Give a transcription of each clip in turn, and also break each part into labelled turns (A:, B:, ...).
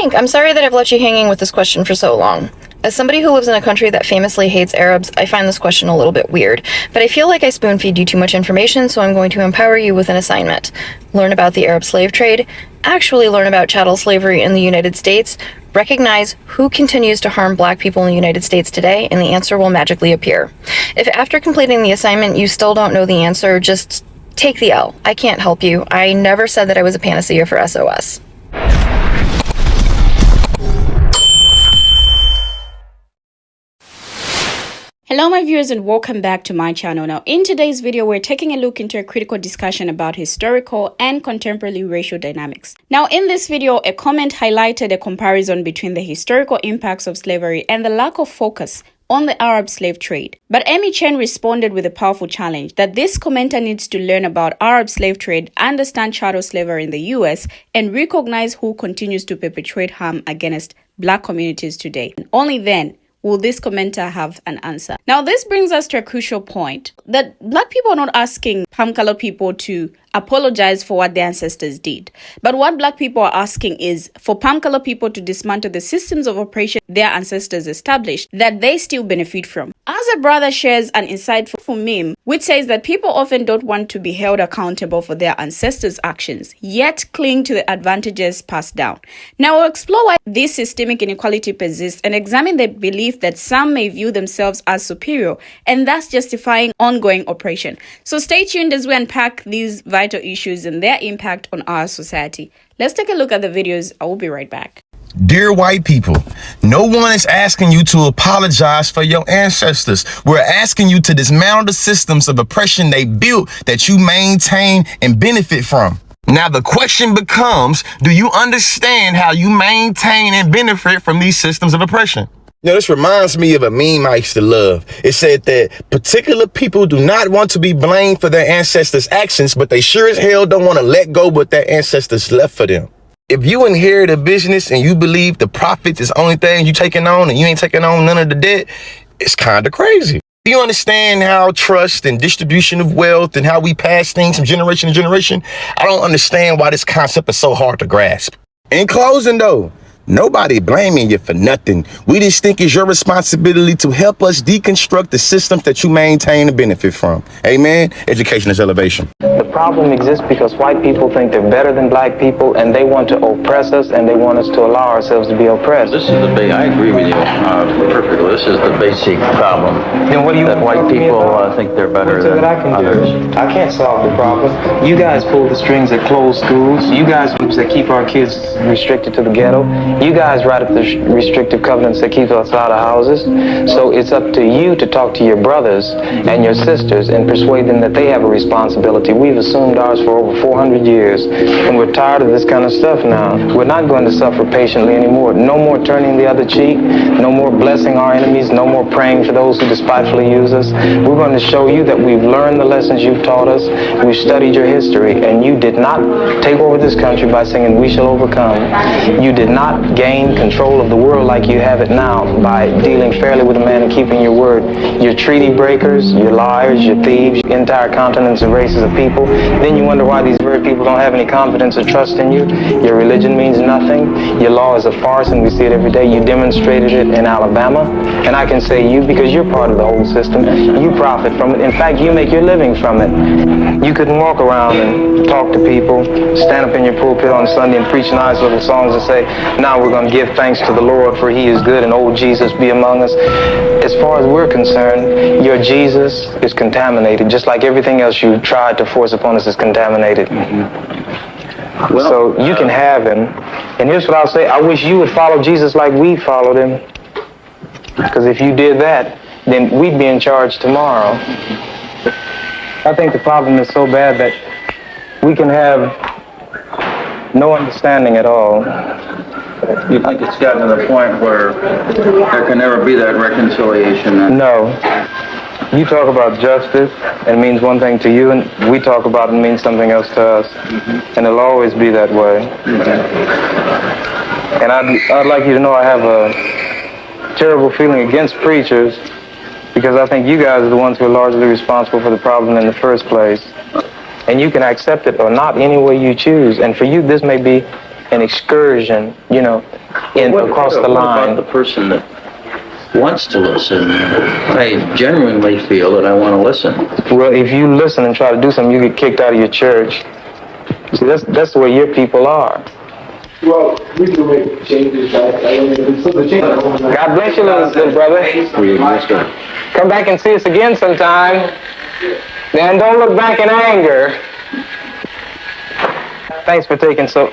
A: Hank, I'm sorry that I've left you hanging with this question for so long. As somebody who lives in a country that famously hates Arabs, I find this question a little bit weird, but I feel like I spoon-feed you too much information, so I'm going to empower you with an assignment. Learn about the Arab slave trade, actually learn about chattel slavery in the United States, recognize who continues to harm black people in the United States today, and the answer will magically appear. If after completing the assignment you still don't know the answer, just take the L. I can't help you. I never said that I was a panacea for SOS.
B: Hello my viewers and welcome back to my channel. Now in today's video we're taking a look into a critical discussion about historical and contemporary racial dynamics. Now in this video a comment highlighted a comparison between the historical impacts of slavery and the lack of focus on the Arab slave trade. But Amy Chen responded with a powerful challenge that this commenter needs to learn about Arab slave trade, understand chattel slavery in the US, and recognize who continues to perpetrate harm against black communities today. And only then will this commenter have an answer. Now, this brings us to a crucial point that black people are not asking palm-colored people to apologize for what their ancestors did. But what black people are asking is for palm-colored people to dismantle the systems of oppression their ancestors established that they still benefit from. As a brother shares an insightful meme which says that people often don't want to be held accountable for their ancestors' actions, yet cling to the advantages passed down. Now we'll explore why this systemic inequality persists and examine the belief that some may view themselves as superior and thus justifying ongoing oppression. So stay tuned as we unpack these vital issues and their impact on our society. Let's take a look at the videos. I will be right back.
C: Dear white people, no one is asking you to apologize for your ancestors. We're asking you to dismantle the systems of oppression they built that you maintain and benefit from. Now the question becomes, do you understand how you maintain and benefit from these systems of oppression? This reminds me of a meme I used to love. It said that particular people do not want to be blamed for their ancestors' actions, but they sure as hell don't want to let go what their ancestors left for them. If you inherit a business and you believe the profits is the only thing you taking on and you ain't taking on none of the debt, it's kind of crazy. Do you understand how trust and distribution of wealth and how we pass things from generation to generation? I don't understand why this concept is so hard to grasp. In closing though, nobody blaming you for nothing. We just think it's your responsibility to help us deconstruct the systems that you maintain and benefit from. Amen. Education is elevation.
D: The problem exists because white people think they're better than black people and they want to oppress us and they want us to allow ourselves to be oppressed.
E: This is the big, I agree with you perfectly. This is the basic problem.
D: Then what do you
E: that white people think they're better than others.
D: I can't solve the problem. You guys pull the strings that close schools. You guys that keep our kids restricted to the ghetto. You guys write up the restrictive covenants that keep us out of houses. So it's up to you to talk to your brothers and your sisters and persuade them that they have a responsibility. We've assumed ours for over 400 years, and we're tired of this kind of stuff now. We're not going to suffer patiently anymore. No more turning the other cheek. No more blessing our enemies. No more praying for those who despitefully use us. We're going to show you that we've learned the lessons you've taught us. We've studied your history, and you did not take over this country by singing "We Shall Overcome." You did not gain control of the world like you have it now by dealing fairly with a man and keeping your word. You're treaty breakers, you're liars, you're thieves, entire continents and races of people. Then you wonder why these very people don't have any confidence or trust in you. Your religion means nothing. Your law is a farce, and we see it every day. You demonstrated it in Alabama, and I can say you because you're part of the whole system. You profit from it. In fact, you make your living from it. You couldn't walk around and talk to people, stand up in your pulpit on Sunday and preach nice little songs and say, now we're going to give thanks to the Lord for he is good and old Jesus be among us. As far as we're concerned, your Jesus is contaminated, just like everything else you tried to force upon us is contaminated. Well, so you can have him. And here's what I'll say. I wish you would follow Jesus like we followed him. Because if you did that, then we'd be in charge tomorrow. I think the problem is so bad that we can have no understanding at all.
E: You think it's gotten to the point where there can never be that reconciliation?
D: No. You talk about justice, and it means one thing to you, and we talk about it and means something else to us. And it'll always be that way. And I'd like you to know I have a terrible feeling against preachers because I think you guys are the ones who are largely responsible for the problem in the first place. And you can accept it or not any way you choose. And for you, this may be an excursion, you know, across the line.
E: What about the person that wants to listen? I genuinely feel that I want to listen.
D: Well, if you listen and try to do something, you get kicked out of your church. See, that's the way your people are.
F: Well, we can make changes.
D: God bless you, little brother. Come back and see us again sometime. And don't look back in anger. Thanks for taking it so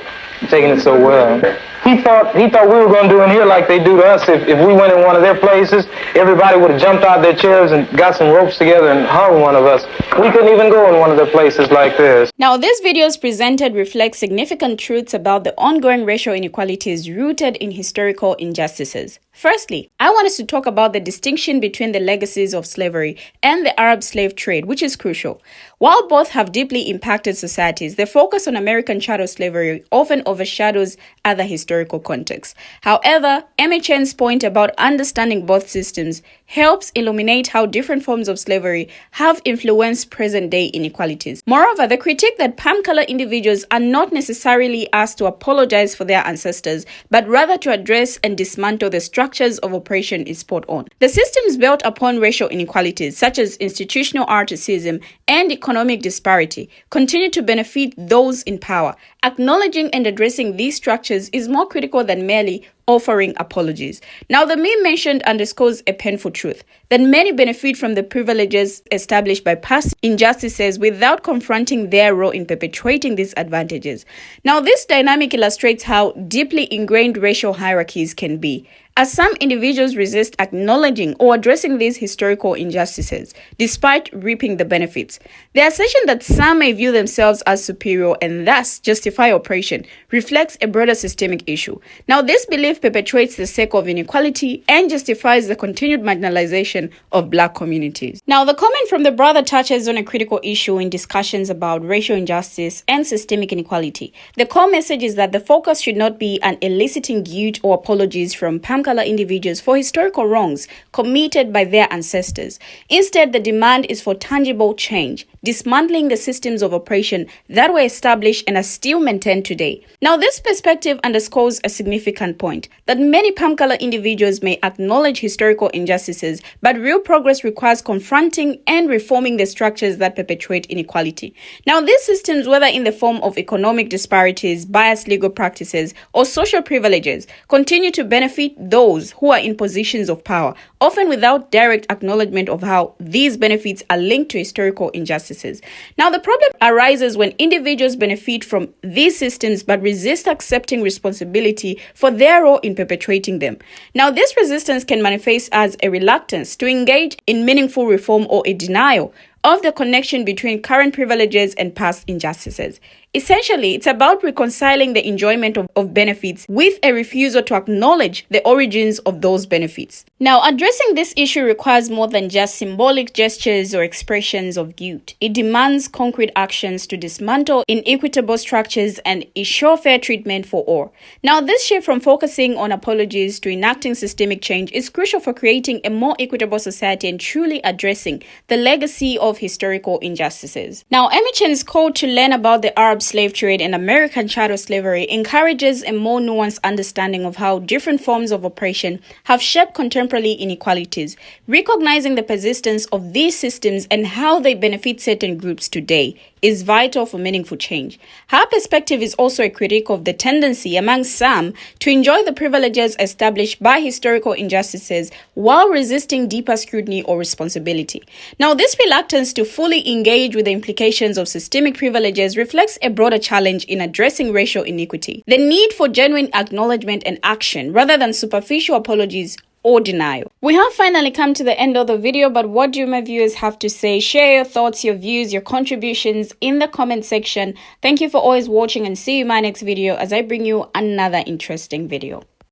D: well. He thought we were going to do in here like they do to us. If we went in one of their places, everybody would have jumped out their chairs and got some ropes together and hung one of us. We couldn't even go in one of their places like this.
B: Now, this videos presented reflect significant truths about the ongoing racial inequalities rooted in historical injustices. Firstly, I want us to talk about the distinction between the legacies of slavery and the Arab slave trade, which is crucial. While both have deeply impacted societies, the focus on American chattel slavery often overshadows other historical contexts. However, MHN's point about understanding both systems helps illuminate how different forms of slavery have influenced present-day inequalities. Moreover, the critique that palm-color individuals are not necessarily asked to apologize for their ancestors, but rather to address and dismantle the structures of oppression is spot on. The systems built upon racial inequalities, such as institutional racism and economic disparity, continue to benefit those in power. Acknowledging and addressing these structures is more critical than merely offering apologies. Now, the meme mentioned underscores a painful truth that many benefit from the privileges established by past injustices without confronting their role in perpetuating these advantages. Now, this dynamic illustrates how deeply ingrained racial hierarchies can be, as some individuals resist acknowledging or addressing these historical injustices, despite reaping the benefits. The assertion that some may view themselves as superior and thus justify oppression reflects a broader systemic issue. Now, this belief perpetuates the cycle of inequality and justifies the continued marginalization of Black communities. Now, the comment from the brother touches on a critical issue in discussions about racial injustice and systemic inequality. The core message is that the focus should not be on eliciting guilt or apologies from palm-color individuals for historical wrongs committed by their ancestors. Instead, the demand is for tangible change, dismantling the systems of oppression that were established and are still maintained today. Now, this perspective underscores a significant point, that many palm-color individuals may acknowledge historical injustices, but real progress requires confronting and reforming the structures that perpetuate inequality. Now, these systems, whether in the form of economic disparities, biased legal practices, or social privileges, continue to benefit those who are in positions of power, often without direct acknowledgement of how these benefits are linked to historical injustices. Now, the problem arises when individuals benefit from these systems but resist accepting responsibility for their role in perpetuating them. Now, this resistance can manifest as a reluctance to engage in meaningful reform or a denial of the connection between current privileges and past injustices. Essentially, it's about reconciling the enjoyment of benefits with a refusal to acknowledge the origins of those benefits. Now, addressing this issue requires more than just symbolic gestures or expressions of guilt. It demands concrete actions to dismantle inequitable structures and ensure fair treatment for all. Now, this shift from focusing on apologies to enacting systemic change is crucial for creating a more equitable society and truly addressing the legacy of historical injustices. Now, MHN's call to learn about the Arab slave trade and American chattel slavery encourages a more nuanced understanding of how different forms of oppression have shaped contemporary inequalities, recognizing the persistence of these systems and how they benefit certain groups today is vital for meaningful change. Her perspective is also a critique of the tendency among some to enjoy the privileges established by historical injustices while resisting deeper scrutiny or responsibility. Now, this reluctance to fully engage with the implications of systemic privileges reflects a broader challenge in addressing racial inequity. The need for genuine acknowledgement and action rather than superficial apologies or denial. We have finally come to the end of the video, but what do my viewers have to say? Share your thoughts, your views, your contributions in the comment section. Thank you for always watching and see you in my next video as I bring you another interesting video.